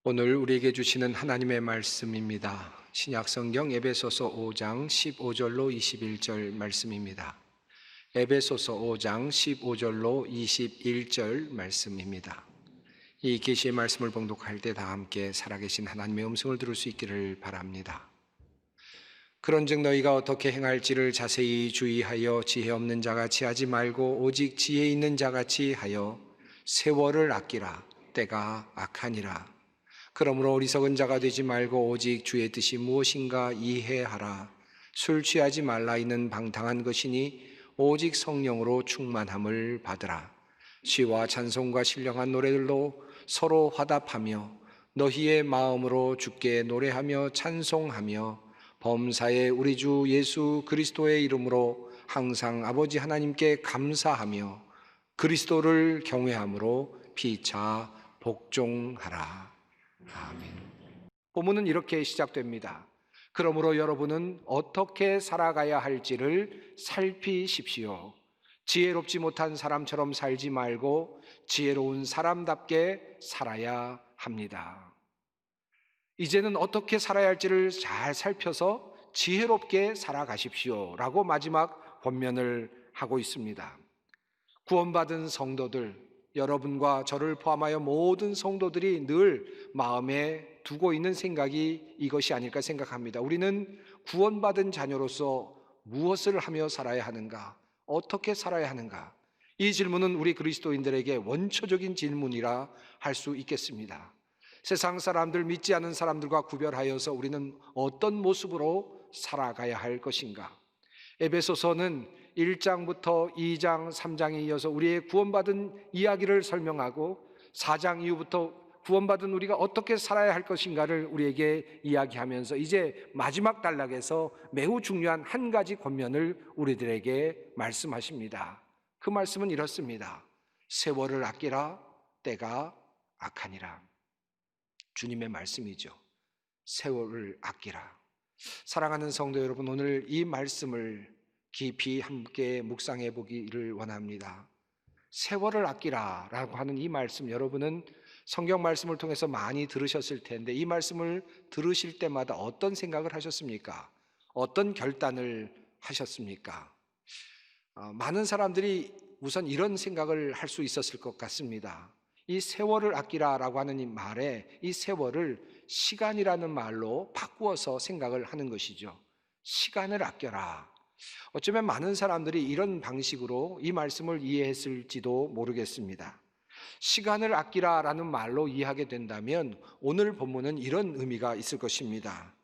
오늘 우리에게 주시는 하나님의 말씀입니다. 신약성경 에베소서 5장 15절로 21절 말씀입니다. 에베소서 5장 15절로 21절 말씀입니다. 이 계시의 말씀을 봉독할 때 다 함께 살아계신 하나님의 음성을 들을 수 있기를 바랍니다. 그런즉 너희가 어떻게 행할지를 자세히 주의하여 지혜 없는 자같이 하지 말고 오직 지혜 있는 자같이 하여 세월을 아끼라. 때가 악하니라. 그러므로 어리석은 자가 되지 말고 오직 주의 뜻이 무엇인가 이해하라. 술 취하지 말라. 이는 방탕한 것이니 오직 성령으로 충만함을 받으라. 시와 찬송과 신령한 노래들로 서로 화답하며 너희의 마음으로 주께 노래하며 찬송하며 범사의 우리 주 예수 그리스도의 이름으로 항상 아버지 하나님께 감사하며 그리스도를 경외함으로 피차 복종하라. 아멘. 본문은 이렇게 시작됩니다. 그러므로 여러분은 어떻게 살아가야 할지를 살피십시오. 지혜롭지 못한 사람처럼 살지 말고 지혜로운 사람답게 살아야 합니다. 이제는 어떻게 살아야 할지를 잘 살펴서 지혜롭게 살아가십시오 라고 마지막 권면을 하고 있습니다. 구원받은 성도들, 여러분과 저를 포함하여 모든 성도들이 늘 마음에 두고 있는 생각이 이것이 아닐까 생각합니다. 우리는 구원받은 자녀로서 무엇을 하며 살아야 하는가? 어떻게 살아야 하는가? 이 질문은 우리 그리스도인들에게 원초적인 질문이라 할 수 있겠습니다. 세상 사람들, 믿지 않는 사람들과 구별하여서 우리는 어떤 모습으로 살아가야 할 것인가? 에베소서는 1장부터 2장, 3장에 이어서 우리의 구원받은 이야기를 설명하고 4장 이후부터 구원받은 우리가 어떻게 살아야 할 것인가를 우리에게 이야기하면서 이제 마지막 단락에서 매우 중요한 한 가지 권면을 우리들에게 말씀하십니다. 그 말씀은 이렇습니다. 세월을 아끼라. 때가 악하니라. 주님의 말씀이죠. 세월을 아끼라. 사랑하는 성도 여러분, 오늘 이 말씀을 깊이 함께 묵상해 보기를 원합니다. 세월을 아끼라 라고 하는 이 말씀, 여러분은 성경 말씀을 통해서 많이 들으셨을 텐데 이 말씀을 들으실 때마다 어떤 생각을 하셨습니까? 어떤 결단을 하셨습니까? 많은 사람들이 우선 이런 생각을 할 수 있었을 것 같습니다. 이 세월을 아끼라 라고 하는 이 말에 이 세월을 시간이라는 말로 바꾸어서 생각을 하는 것이죠. 시간을 아껴라. 어쩌면 많은 사람들이 이런 방식으로 이 말씀을 이해했을지도 모르겠습니다. 시간을 아끼라 라는 말로 이해하게 된다면 오늘 본문은 이런 의미가 있을 것입니다.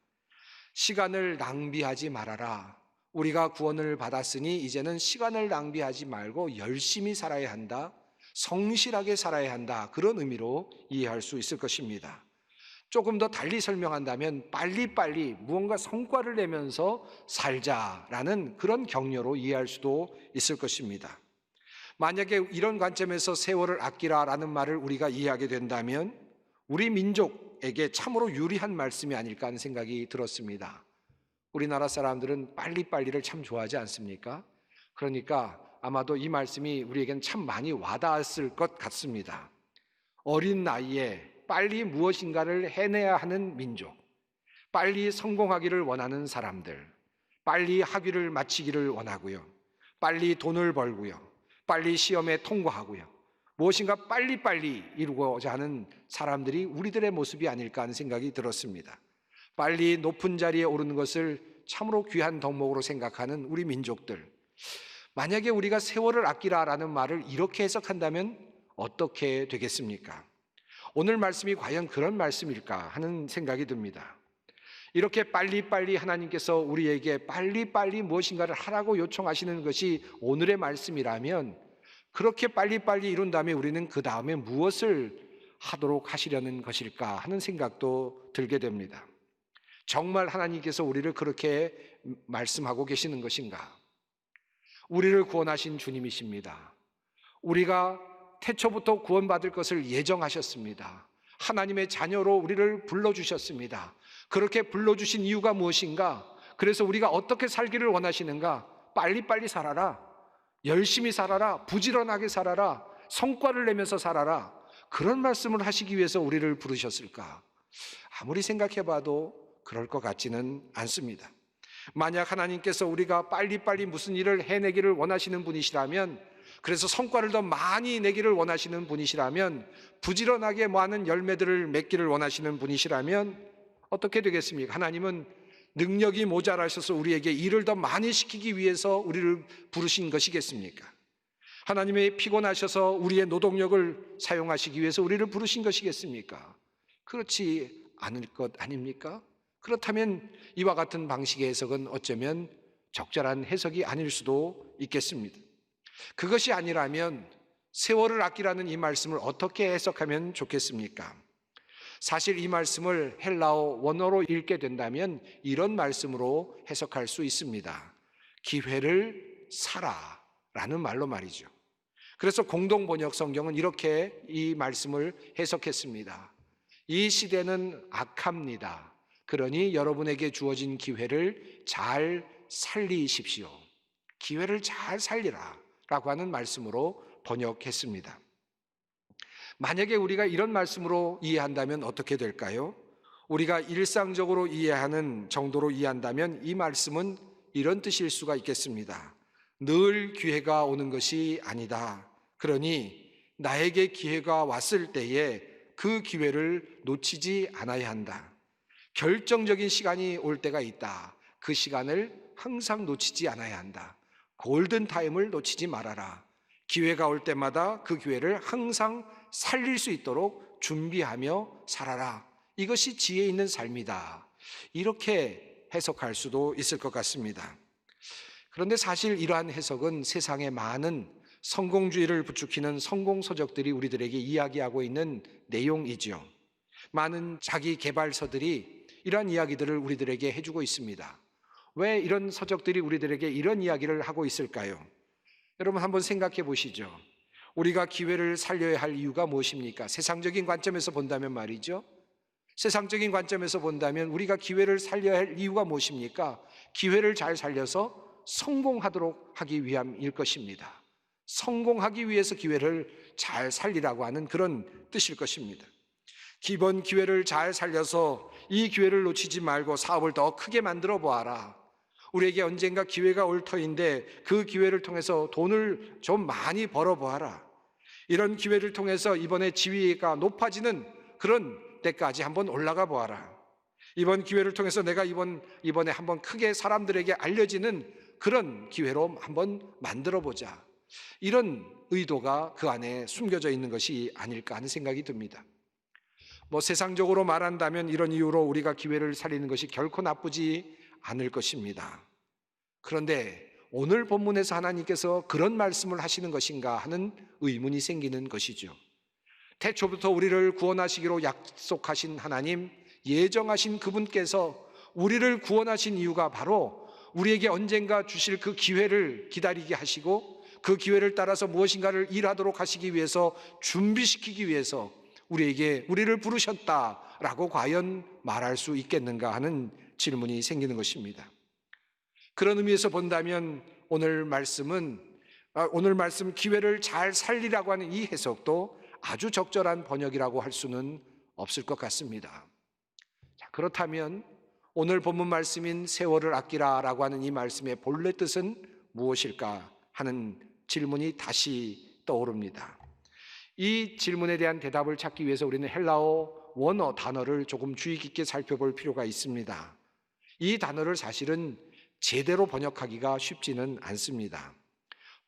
시간을 낭비하지 말아라. 우리가 구원을 받았으니 이제는 시간을 낭비하지 말고 열심히 살아야 한다. 성실하게 살아야 한다. 그런 의미로 이해할 수 있을 것입니다. 조금 더 달리 설명한다면 빨리빨리 무언가 성과를 내면서 살자라는 그런 격려로 이해할 수도 있을 것입니다. 만약에 이런 관점에서 세월을 아끼라라는 말을 우리가 이해하게 된다면 우리 민족에게 참으로 유리한 말씀이 아닐까 하는 생각이 들었습니다. 우리나라 사람들은 빨리빨리를 참 좋아하지 않습니까? 그러니까 아마도 이 말씀이 우리에겐 참 많이 와닿았을 것 같습니다. 어린 나이에 빨리 무엇인가를 해내야 하는 민족, 빨리 성공하기를 원하는 사람들, 빨리 학위를 마치기를 원하고요, 빨리 돈을 벌고요, 빨리 시험에 통과하고요, 무엇인가 빨리빨리 이루고자 하는 사람들이 우리들의 모습이 아닐까 하는 생각이 들었습니다. 빨리 높은 자리에 오르는 것을 참으로 귀한 덕목으로 생각하는 우리 민족들, 만약에 우리가 세월을 아끼라라는 말을 이렇게 해석한다면 어떻게 되겠습니까? 오늘 말씀이 과연 그런 말씀일까 하는 생각이 듭니다. 이렇게 빨리빨리 하나님께서 우리에게 빨리빨리 무엇인가를 하라고 요청하시는 것이 오늘의 말씀이라면 그렇게 빨리빨리 이룬 다음에 우리는 그 다음에 무엇을 하도록 하시려는 것일까 하는 생각도 들게 됩니다. 정말 하나님께서 우리를 그렇게 말씀하고 계시는 것인가? 우리를 구원하신 주님이십니다. 우리가 태초부터 구원받을 것을 예정하셨습니다. 하나님의 자녀로 우리를 불러주셨습니다. 그렇게 불러주신 이유가 무엇인가? 그래서 우리가 어떻게 살기를 원하시는가? 빨리빨리 살아라. 열심히 살아라. 부지런하게 살아라. 성과를 내면서 살아라. 그런 말씀을 하시기 위해서 우리를 부르셨을까? 아무리 생각해봐도 그럴 것 같지는 않습니다. 만약 하나님께서 우리가 빨리빨리 무슨 일을 해내기를 원하시는 분이시라면, 그래서 성과를 더 많이 내기를 원하시는 분이시라면, 부지런하게 많은 열매들을 맺기를 원하시는 분이시라면 어떻게 되겠습니까? 하나님은 능력이 모자라셔서 우리에게 일을 더 많이 시키기 위해서 우리를 부르신 것이겠습니까? 하나님이 피곤하셔서 우리의 노동력을 사용하시기 위해서 우리를 부르신 것이겠습니까? 그렇지 않을 것 아닙니까? 그렇다면 이와 같은 방식의 해석은 어쩌면 적절한 해석이 아닐 수도 있겠습니다. 그것이 아니라면 세월을 아끼라는 이 말씀을 어떻게 해석하면 좋겠습니까? 사실 이 말씀을 헬라어 원어로 읽게 된다면 이런 말씀으로 해석할 수 있습니다. 기회를 사라라는 말로 말이죠. 그래서 공동번역 성경은 이렇게 이 말씀을 해석했습니다. 이 시대는 악합니다. 그러니 여러분에게 주어진 기회를 잘 살리십시오. 기회를 잘 살리라 라고 하는 말씀으로 번역했습니다. 만약에 우리가 이런 말씀으로 이해한다면 어떻게 될까요? 우리가 일상적으로 이해하는 정도로 이해한다면 이 말씀은 이런 뜻일 수가 있겠습니다. 늘 기회가 오는 것이 아니다. 그러니 나에게 기회가 왔을 때에 그 기회를 놓치지 않아야 한다. 결정적인 시간이 올 때가 있다. 그 시간을 항상 놓치지 않아야 한다. 골든타임을 놓치지 말아라. 기회가 올 때마다 그 기회를 항상 살릴 수 있도록 준비하며 살아라. 이것이 지혜 있는 삶이다. 이렇게 해석할 수도 있을 것 같습니다. 그런데 사실 이러한 해석은 세상에 많은 성공주의를 부추기는 성공서적들이 우리들에게 이야기하고 있는 내용이죠. 많은 자기 개발서들이 이러한 이야기들을 우리들에게 해주고 있습니다. 왜 이런 서적들이 우리들에게 이런 이야기를 하고 있을까요? 여러분 한번 생각해 보시죠. 우리가 기회를 살려야 할 이유가 무엇입니까? 세상적인 관점에서 본다면 말이죠. 세상적인 관점에서 본다면 우리가 기회를 살려야 할 이유가 무엇입니까? 기회를 잘 살려서 성공하도록 하기 위함일 것입니다. 성공하기 위해서 기회를 잘 살리라고 하는 그런 뜻일 것입니다. 기본 기회를 잘 살려서 이 기회를 놓치지 말고 사업을 더 크게 만들어 보아라. 우리에게 언젠가 기회가 올 터인데 그 기회를 통해서 돈을 좀 많이 벌어 보아라. 이런 기회를 통해서 이번에 지위가 높아지는 그런 때까지 한번 올라가 보아라. 이번 기회를 통해서 내가 이번에 한번 크게 사람들에게 알려지는 그런 기회로 한번 만들어 보자. 이런 의도가 그 안에 숨겨져 있는 것이 아닐까 하는 생각이 듭니다. 세상적으로 말한다면 이런 이유로 우리가 기회를 살리는 것이 결코 나쁘지 않을 것입니다. 그런데 오늘 본문에서 하나님께서 그런 말씀을 하시는 것인가 하는 의문이 생기는 것이죠. 태초부터 우리를 구원하시기로 약속하신 하나님, 예정하신 그분께서 우리를 구원하신 이유가 바로 우리에게 언젠가 주실 그 기회를 기다리게 하시고 그 기회를 따라서 무엇인가를 일하도록 하시기 위해서, 준비시키기 위해서 우리를 부르셨다라고 과연 말할 수 있겠는가 하는 질문이 생기는 것입니다. 그런 의미에서 본다면 오늘 말씀 기회를 잘 살리라고 하는 이 해석도 아주 적절한 번역이라고 할 수는 없을 것 같습니다. 그렇다면 오늘 본문 말씀인 세월을 아끼라라고 하는 이 말씀의 본래 뜻은 무엇일까 하는 질문이 다시 떠오릅니다. 이 질문에 대한 대답을 찾기 위해서 우리는 헬라어 원어 단어를 조금 주의 깊게 살펴볼 필요가 있습니다. 이 단어를 사실은 제대로 번역하기가 쉽지는 않습니다.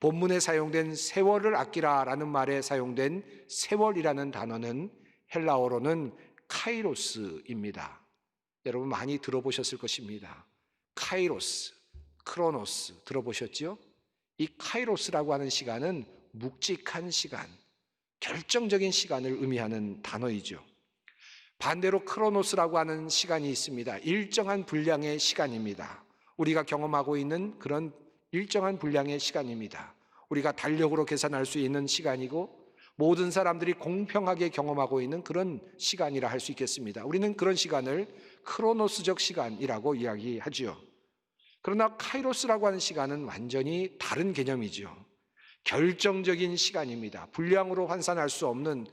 본문에 사용된 세월을 아끼라라는 말에 사용된 세월이라는 단어는 헬라어로는 카이로스입니다. 여러분 많이 들어보셨을 것입니다. 카이로스, 크로노스 들어보셨죠? 이 카이로스라고 하는 시간은 묵직한 시간, 결정적인 시간을 의미하는 단어이죠. 반대로 크로노스라고 하는 시간이 있습니다. 일정한 분량의 시간입니다. 우리가 경험하고 있는 그런 일정한 분량의 시간입니다. 우리가 달력으로 계산할 수 있는 시간이고 모든 사람들이 공평하게 경험하고 있는 그런 시간이라 할 수 있겠습니다. 우리는 그런 시간을 크로노스적 시간이라고 이야기하죠. 그러나 카이로스라고 하는 시간은 완전히 다른 개념이죠. 결정적인 시간입니다. 분량으로 환산할 수 없는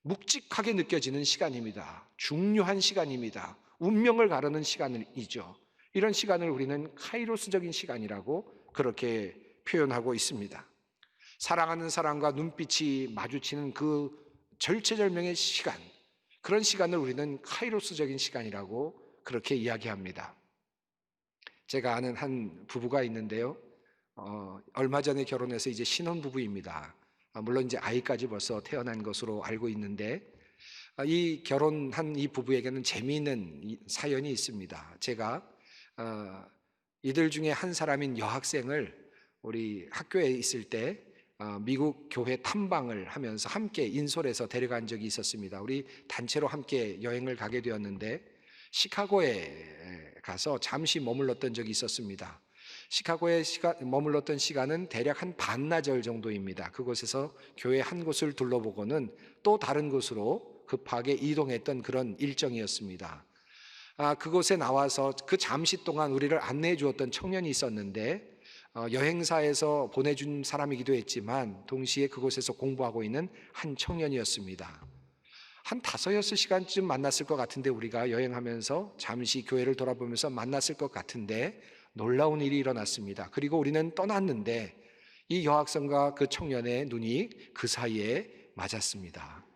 묵직하게 느껴지는 시간입니다. 중요한 시간입니다. 운명을 가르는 시간이죠. 이런 시간을 우리는 카이로스적인 시간이라고 그렇게 표현하고 있습니다. 사랑하는 사람과 눈빛이 마주치는 그 절체절명의 시간, 그런 시간을 우리는 카이로스적인 시간이라고 그렇게 이야기합니다. 제가 아는 한 부부가 있는데요. 얼마 전에 결혼해서 이제 신혼부부입니다. 물론 이제 아이까지 벌써 태어난 것으로 알고 있는데, 이 결혼한 이 부부에게는 재미있는 사연이 있습니다. 제가 이들 중에 한 사람인 여학생을 우리 학교에 있을 때 미국 교회 탐방을 하면서 함께 인솔해서 데려간 적이 있었습니다. 우리 단체로 함께 여행을 가게 되었는데 시카고에 가서 잠시 머물렀던 적이 있었습니다. 시카고에 머물렀던 시간은 대략 한 반나절 정도입니다. 그곳에서 교회 한 곳을 둘러보고는 또 다른 곳으로 급하게 이동했던 그런 일정이었습니다. 그곳에 나와서 그 잠시 동안 우리를 안내해 주었던 청년이 있었는데, 여행사에서 보내준 사람이기도 했지만 동시에 그곳에서 공부하고 있는 한 청년이었습니다. 한 5-6시간쯤 만났을 것 같은데, 우리가 여행하면서 잠시 교회를 돌아보면서 만났을 것 같은데 놀라운 일이 일어났습니다. 그리고 우리는 떠났는데 이 여학생과 그 청년의 눈이 그 사이에 맞았습니다.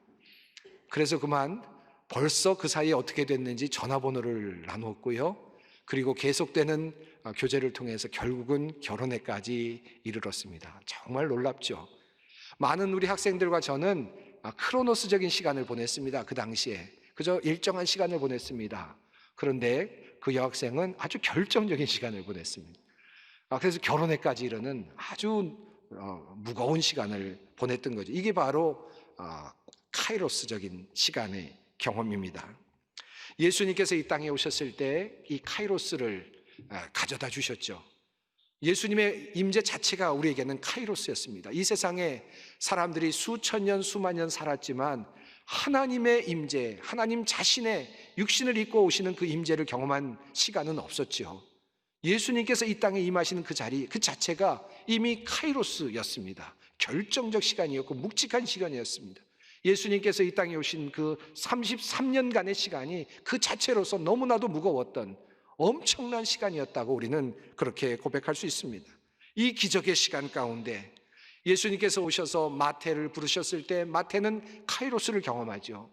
그래서 그만 벌써 그 사이에 어떻게 됐는지 전화번호를 나누었고요. 그리고 계속되는 교제를 통해서 결국은 결혼에까지 이르렀습니다. 정말 놀랍죠. 많은 우리 학생들과 저는 크로노스적인 시간을 보냈습니다. 그 당시에 그저 일정한 시간을 보냈습니다. 그런데 그 여학생은 아주 결정적인 시간을 보냈습니다. 그래서 결혼에까지 이르는 아주 무거운 시간을 보냈던 거죠. 이게 바로 카이로스적인 시간의 경험입니다. 예수님께서 이 땅에 오셨을 때 이 카이로스를 가져다 주셨죠. 예수님의 임재 자체가 우리에게는 카이로스였습니다. 이 세상에 사람들이 수천 년, 수만 년 살았지만 하나님의 임재, 하나님 자신의 육신을 입고 오시는 그 임재를 경험한 시간은 없었죠. 예수님께서 이 땅에 임하시는 그 자리, 그 자체가 이미 카이로스였습니다. 결정적 시간이었고 묵직한 시간이었습니다. 예수님께서 이 땅에 오신 그 33년간의 시간이 그 자체로서 너무나도 무거웠던 엄청난 시간이었다고 우리는 그렇게 고백할 수 있습니다. 이 기적의 시간 가운데 예수님께서 오셔서 마태를 부르셨을 때 마태는 카이로스를 경험하죠.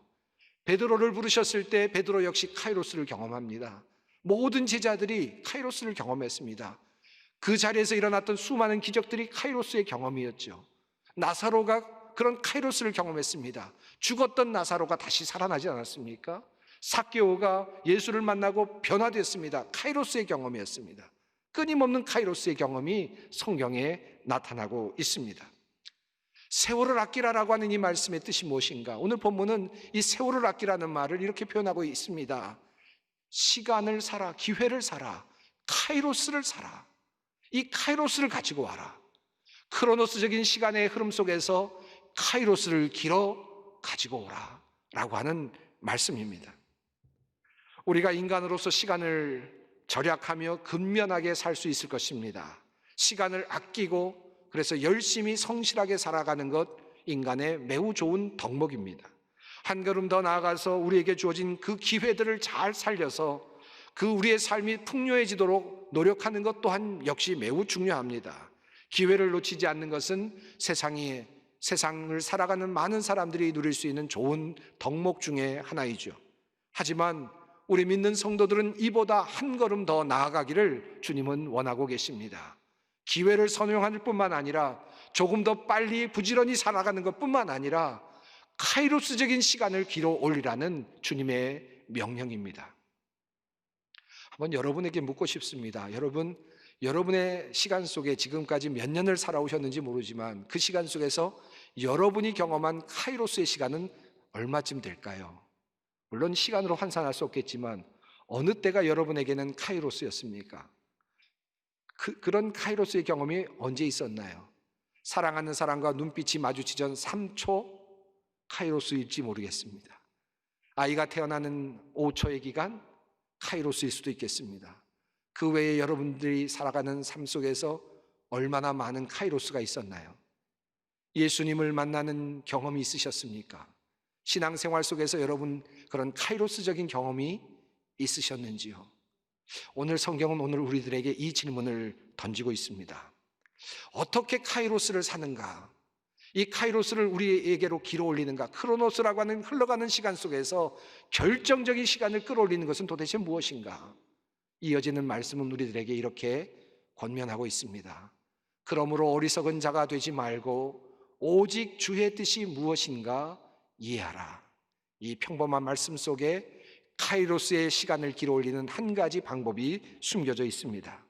베드로를 부르셨을 때 베드로 역시 카이로스를 경험합니다. 모든 제자들이 카이로스를 경험했습니다. 그 자리에서 일어났던 수많은 기적들이 카이로스의 경험이었죠. 나사로가 그런 카이로스를 경험했습니다. 죽었던 나사로가 다시 살아나지 않았습니까? 삭개오가 예수를 만나고 변화됐습니다. 카이로스의 경험이었습니다. 끊임없는 카이로스의 경험이 성경에 나타나고 있습니다. 세월을 아끼라라고 하는 이 말씀의 뜻이 무엇인가? 오늘 본문은 이 세월을 아끼라는 말을 이렇게 표현하고 있습니다. 시간을 살아, 기회를 살아, 카이로스를 살아. 이 카이로스를 가지고 와라. 크로노스적인 시간의 흐름 속에서 카이로스를 길어 가지고 오라 라고 하는 말씀입니다. 우리가 인간으로서 시간을 절약하며 근면하게 살 수 있을 것입니다. 시간을 아끼고 그래서 열심히 성실하게 살아가는 것, 인간의 매우 좋은 덕목입니다. 한 걸음 더 나아가서 우리에게 주어진 그 기회들을 잘 살려서 그 우리의 삶이 풍요해지도록 노력하는 것 또한 역시 매우 중요합니다. 기회를 놓치지 않는 것은 세상을 살아가는 많은 사람들이 누릴 수 있는 좋은 덕목 중에 하나이죠. 하지만 우리 믿는 성도들은 이보다 한 걸음 더 나아가기를 주님은 원하고 계십니다. 기회를 선용할 뿐만 아니라 조금 더 빨리 부지런히 살아가는 것뿐만 아니라 카이로스적인 시간을 길어 올리라는 주님의 명령입니다. 한번 여러분에게 묻고 싶습니다. 여러분의 시간 속에 지금까지 몇 년을 살아오셨는지 모르지만 그 시간 속에서 여러분이 경험한 카이로스의 시간은 얼마쯤 될까요? 물론 시간으로 환산할 수 없겠지만 어느 때가 여러분에게는 카이로스였습니까? 그런 카이로스의 경험이 언제 있었나요? 사랑하는 사람과 눈빛이 마주치 전 3초 카이로스일지 모르겠습니다. 아이가 태어나는 5초의 기간 카이로스일 수도 있겠습니다. 그 외에 여러분들이 살아가는 삶 속에서 얼마나 많은 카이로스가 있었나요? 예수님을 만나는 경험이 있으셨습니까? 신앙생활 속에서 여러분 그런 카이로스적인 경험이 있으셨는지요? 오늘 성경은 오늘 우리들에게 이 질문을 던지고 있습니다. 어떻게 카이로스를 사는가? 이 카이로스를 우리에게로 길어올리는가? 크로노스라고 하는 흘러가는 시간 속에서 결정적인 시간을 끌어올리는 것은 도대체 무엇인가? 이어지는 말씀은 우리들에게 이렇게 권면하고 있습니다. 그러므로 어리석은 자가 되지 말고 오직 주의 뜻이 무엇인가 이해하라. 이 평범한 말씀 속에 카이로스의 시간을 길어올리는 한 가지 방법이 숨겨져 있습니다.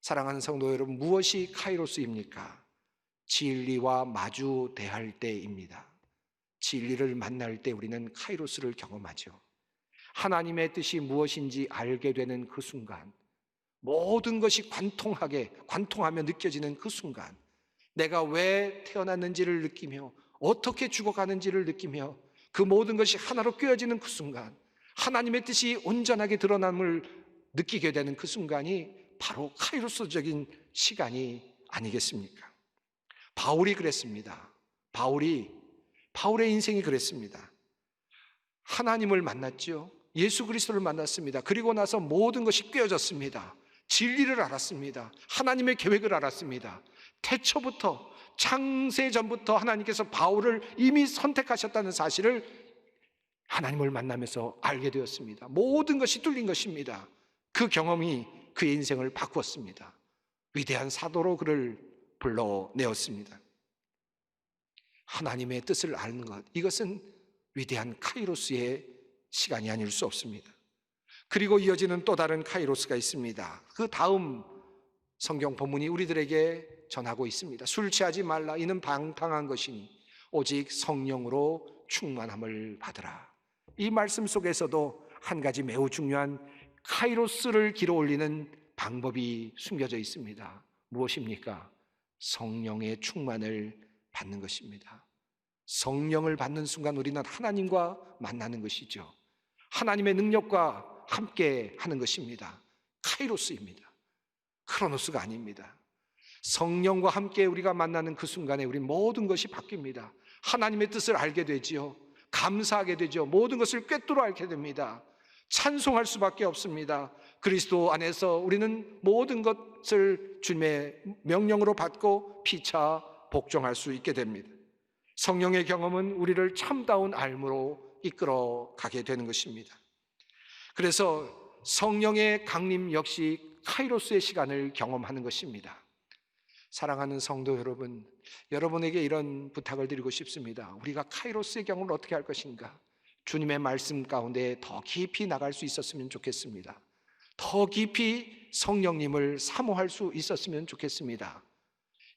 사랑하는 성도 여러분, 무엇이 카이로스입니까? 진리와 마주 대할 때입니다. 진리를 만날 때 우리는 카이로스를 경험하죠. 하나님의 뜻이 무엇인지 알게 되는 그 순간, 모든 것이 관통하며 느껴지는 그 순간, 내가 왜 태어났는지를 느끼며 어떻게 죽어가는지를 느끼며 그 모든 것이 하나로 꿰어지는 그 순간, 하나님의 뜻이 온전하게 드러남을 느끼게 되는 그 순간이 바로 카이로스적인 시간이 아니겠습니까? 바울이 그랬습니다. 바울의 인생이 그랬습니다. 하나님을 만났죠. 예수 그리스도를 만났습니다. 그리고 나서 모든 것이 꿰어졌습니다. 진리를 알았습니다. 하나님의 계획을 알았습니다. 태초부터, 창세 전부터 하나님께서 바울을 이미 선택하셨다는 사실을 하나님을 만나면서 알게 되었습니다. 모든 것이 뚫린 것입니다. 그 경험이 그의 인생을 바꾸었습니다. 위대한 사도로 그를 불러내었습니다. 하나님의 뜻을 아는 것, 이것은 위대한 카이로스의 시간이 아닐 수 없습니다. 그리고 이어지는 또 다른 카이로스가 있습니다. 그 다음 성경 본문이 우리들에게 전하고 있습니다. 술 취하지 말라, 이는 방탕한 것이니 오직 성령으로 충만함을 받으라. 이 말씀 속에서도 한 가지 매우 중요한 카이로스를 길어올리는 방법이 숨겨져 있습니다. 무엇입니까? 성령의 충만을 받는 것입니다. 성령을 받는 순간 우리는 하나님과 만나는 것이죠. 하나님의 능력과 함께 하는 것입니다. 카이로스입니다. 크로노스가 아닙니다. 성령과 함께 우리가 만나는 그 순간에 우리 모든 것이 바뀝니다. 하나님의 뜻을 알게 되지요. 감사하게 되죠. 모든 것을 꿰뚫어 알게 됩니다. 찬송할 수밖에 없습니다. 그리스도 안에서 우리는 모든 것을 주님의 명령으로 받고 피차 복종할 수 있게 됩니다. 성령의 경험은 우리를 참다운 알므로 이끌어 가게 되는 것입니다. 그래서 성령의 강림 역시 카이로스의 시간을 경험하는 것입니다. 사랑하는 성도 여러분, 여러분에게 이런 부탁을 드리고 싶습니다. 우리가 카이로스의 경험을 어떻게 할 것인가? 주님의 말씀 가운데 더 깊이 나갈 수 있었으면 좋겠습니다. 더 깊이 성령님을 사모할 수 있었으면 좋겠습니다.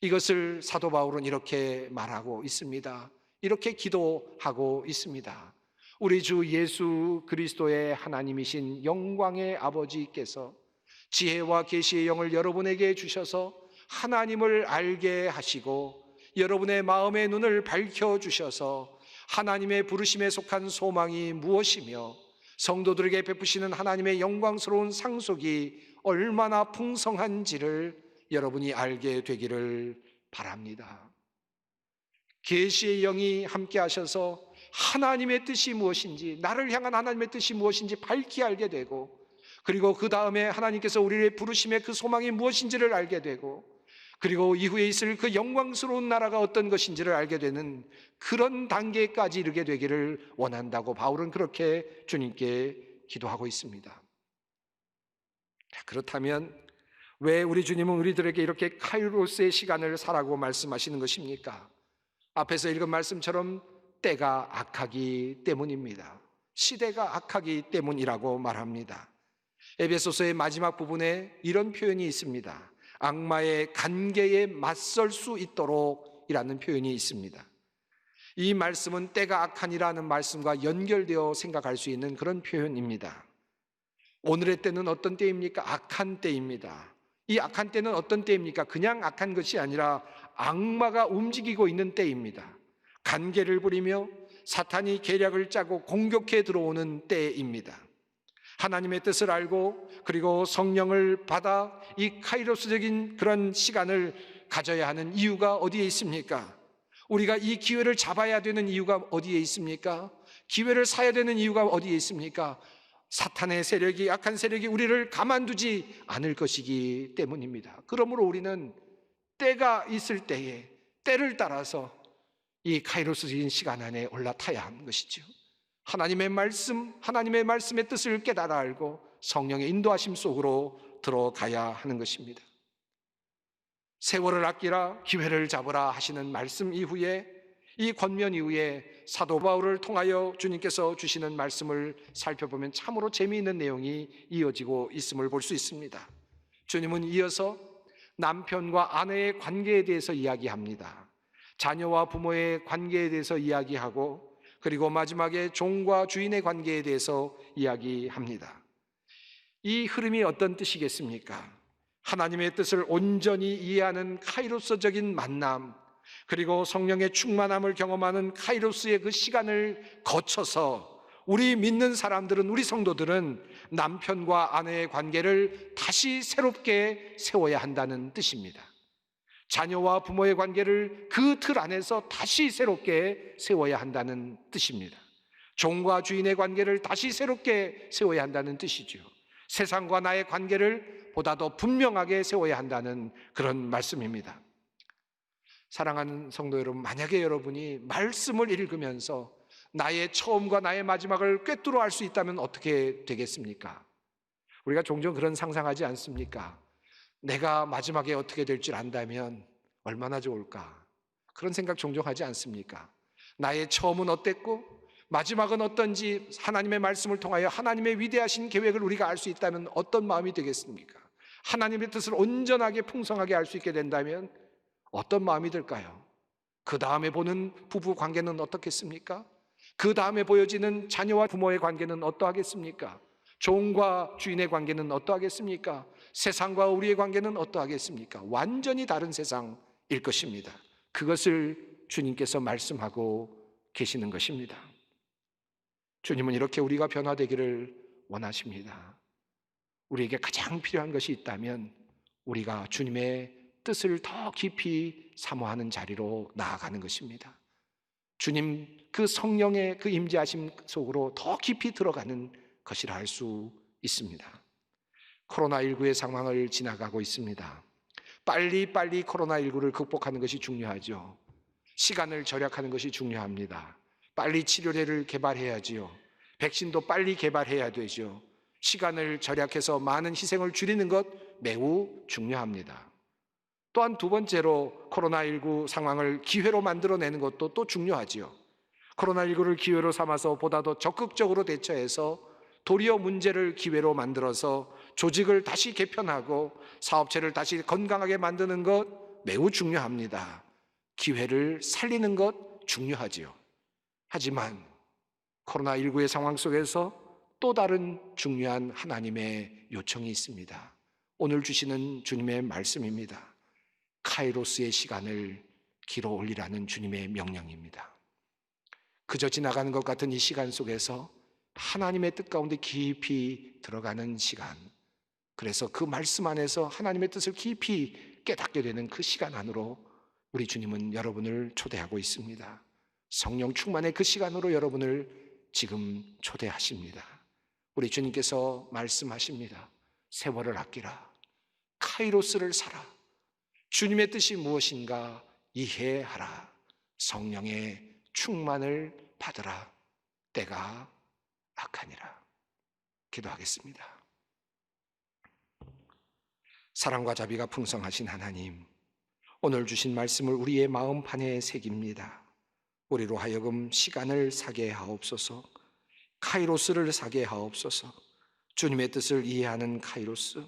이것을 사도 바울은 이렇게 말하고 있습니다. 이렇게 기도하고 있습니다. 우리 주 예수 그리스도의 하나님이신 영광의 아버지께서 지혜와 계시의 영을 여러분에게 주셔서 하나님을 알게 하시고 여러분의 마음의 눈을 밝혀주셔서 하나님의 부르심에 속한 소망이 무엇이며 성도들에게 베푸시는 하나님의 영광스러운 상속이 얼마나 풍성한지를 여러분이 알게 되기를 바랍니다. 계시의 영이 함께 하셔서 하나님의 뜻이 무엇인지, 나를 향한 하나님의 뜻이 무엇인지 밝히 알게 되고, 그리고 그 다음에 하나님께서 우리의 부르심의 그 소망이 무엇인지를 알게 되고, 그리고 이후에 있을 그 영광스러운 나라가 어떤 것인지를 알게 되는 그런 단계까지 이르게 되기를 원한다고 바울은 그렇게 주님께 기도하고 있습니다. 그렇다면 왜 우리 주님은 우리들에게 이렇게 카이로스의 시간을 사라고 말씀하시는 것입니까? 앞에서 읽은 말씀처럼 때가 악하기 때문입니다. 시대가 악하기 때문이라고 말합니다. 에베소서의 마지막 부분에 이런 표현이 있습니다. 악마의 간계에 맞설 수 있도록 이라는 표현이 있습니다. 이 말씀은 때가 악하니라는 말씀과 연결되어 생각할 수 있는 그런 표현입니다. 오늘의 때는 어떤 때입니까? 악한 때입니다. 이 악한 때는 어떤 때입니까? 그냥 악한 것이 아니라 악마가 움직이고 있는 때입니다. 간계를 부리며 사탄이 계략을 짜고 공격해 들어오는 때입니다. 하나님의 뜻을 알고 그리고 성령을 받아 이 카이로스적인 그런 시간을 가져야 하는 이유가 어디에 있습니까? 우리가 이 기회를 잡아야 되는 이유가 어디에 있습니까? 기회를 사야 되는 이유가 어디에 있습니까? 사탄의 세력이, 악한 세력이 우리를 가만두지 않을 것이기 때문입니다. 그러므로 우리는 때가 있을 때에 때를 따라서 이 카이로스적인 시간 안에 올라타야 하는 것이죠. 하나님의 말씀, 하나님의 말씀의 뜻을 깨달아 알고 성령의 인도하심 속으로 들어가야 하는 것입니다. 세월을 아끼라 기회를 잡으라 하시는 말씀 이후에, 이 권면 이후에 사도 바울을 통하여 주님께서 주시는 말씀을 살펴보면 참으로 재미있는 내용이 이어지고 있음을 볼 수 있습니다. 주님은 이어서 남편과 아내의 관계에 대해서 이야기합니다. 자녀와 부모의 관계에 대해서 이야기하고, 그리고 마지막에 종과 주인의 관계에 대해서 이야기합니다. 이 흐름이 어떤 뜻이겠습니까? 하나님의 뜻을 온전히 이해하는 카이로스적인 만남, 그리고 성령의 충만함을 경험하는 카이로스의 그 시간을 거쳐서 우리 믿는 사람들은, 우리 성도들은 남편과 아내의 관계를 다시 새롭게 세워야 한다는 뜻입니다. 자녀와 부모의 관계를 그 틀 안에서 다시 새롭게 세워야 한다는 뜻입니다. 종과 주인의 관계를 다시 새롭게 세워야 한다는 뜻이죠. 세상과 나의 관계를 보다 더 분명하게 세워야 한다는 그런 말씀입니다. 사랑하는 성도 여러분, 만약에 여러분이 말씀을 읽으면서 나의 처음과 나의 마지막을 꿰뚫어 알 수 있다면 어떻게 되겠습니까? 우리가 종종 그런 상상하지 않습니까? 내가 마지막에 어떻게 될 줄 안다면 얼마나 좋을까? 그런 생각 종종 하지 않습니까? 나의 처음은 어땠고 마지막은 어떤지 하나님의 말씀을 통하여 하나님의 위대하신 계획을 우리가 알 수 있다면 어떤 마음이 되겠습니까? 하나님의 뜻을 온전하게 풍성하게 알 수 있게 된다면 어떤 마음이 들까요? 그 다음에 보는 부부 관계는 어떻겠습니까? 그 다음에 보여지는 자녀와 부모의 관계는 어떠하겠습니까? 종과 주인의 관계는 어떠하겠습니까? 세상과 우리의 관계는 어떠하겠습니까? 완전히 다른 세상일 것입니다. 그것을 주님께서 말씀하고 계시는 것입니다. 주님은 이렇게 우리가 변화되기를 원하십니다. 우리에게 가장 필요한 것이 있다면 우리가 주님의 뜻을 더 깊이 사모하는 자리로 나아가는 것입니다. 주님 그 성령의 그 임재하심 속으로 더 깊이 들어가는 것이라 할 수 있습니다. 코로나19의 상황을 지나가고 있습니다. 빨리 코로나19를 극복하는 것이 중요하죠. 시간을 절약하는 것이 중요합니다. 빨리 치료제를 개발해야지요. 백신도 빨리 개발해야 되죠. 시간을 절약해서 많은 희생을 줄이는 것 매우 중요합니다. 또한 두 번째로 코로나19 상황을 기회로 만들어내는 것도 또 중요하지요. 코로나19를 기회로 삼아서 보다 더 적극적으로 대처해서 도리어 문제를 기회로 만들어서 조직을 다시 개편하고 사업체를 다시 건강하게 만드는 것 매우 중요합니다. 기회를 살리는 것 중요하지요. 하지만 코로나19의 상황 속에서 또 다른 중요한 하나님의 요청이 있습니다. 오늘 주시는 주님의 말씀입니다. 카이로스의 시간을 길어 올리라는 주님의 명령입니다. 그저 지나가는 것 같은 이 시간 속에서 하나님의 뜻 가운데 깊이 들어가는 시간, 그래서 그 말씀 안에서 하나님의 뜻을 깊이 깨닫게 되는 그 시간 안으로 우리 주님은 여러분을 초대하고 있습니다. 성령 충만의 그 시간으로 여러분을 지금 초대하십니다. 우리 주님께서 말씀하십니다. 세월을 아끼라, 카이로스를 살아, 주님의 뜻이 무엇인가 이해하라, 성령의 충만을 받으라, 때가 악하니라. 기도하겠습니다. 사랑과 자비가 풍성하신 하나님, 오늘 주신 말씀을 우리의 마음판에 새깁니다. 우리로 하여금 시간을 사게 하옵소서, 카이로스를 사게 하옵소서. 주님의 뜻을 이해하는 카이로스,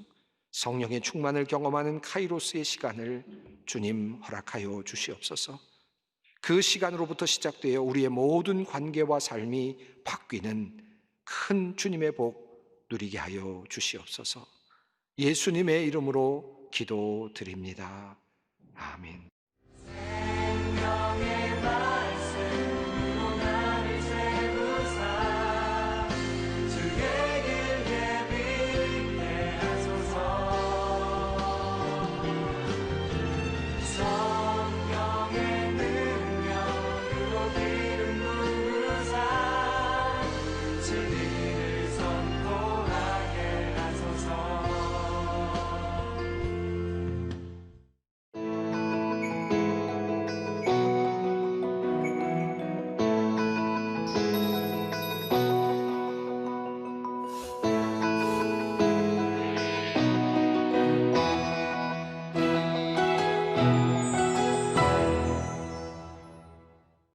성령의 충만을 경험하는 카이로스의 시간을 주님 허락하여 주시옵소서. 그 시간으로부터 시작되어 우리의 모든 관계와 삶이 바뀌는 큰 주님의 복 누리게 하여 주시옵소서. 예수님의 이름으로 기도드립니다. 아멘.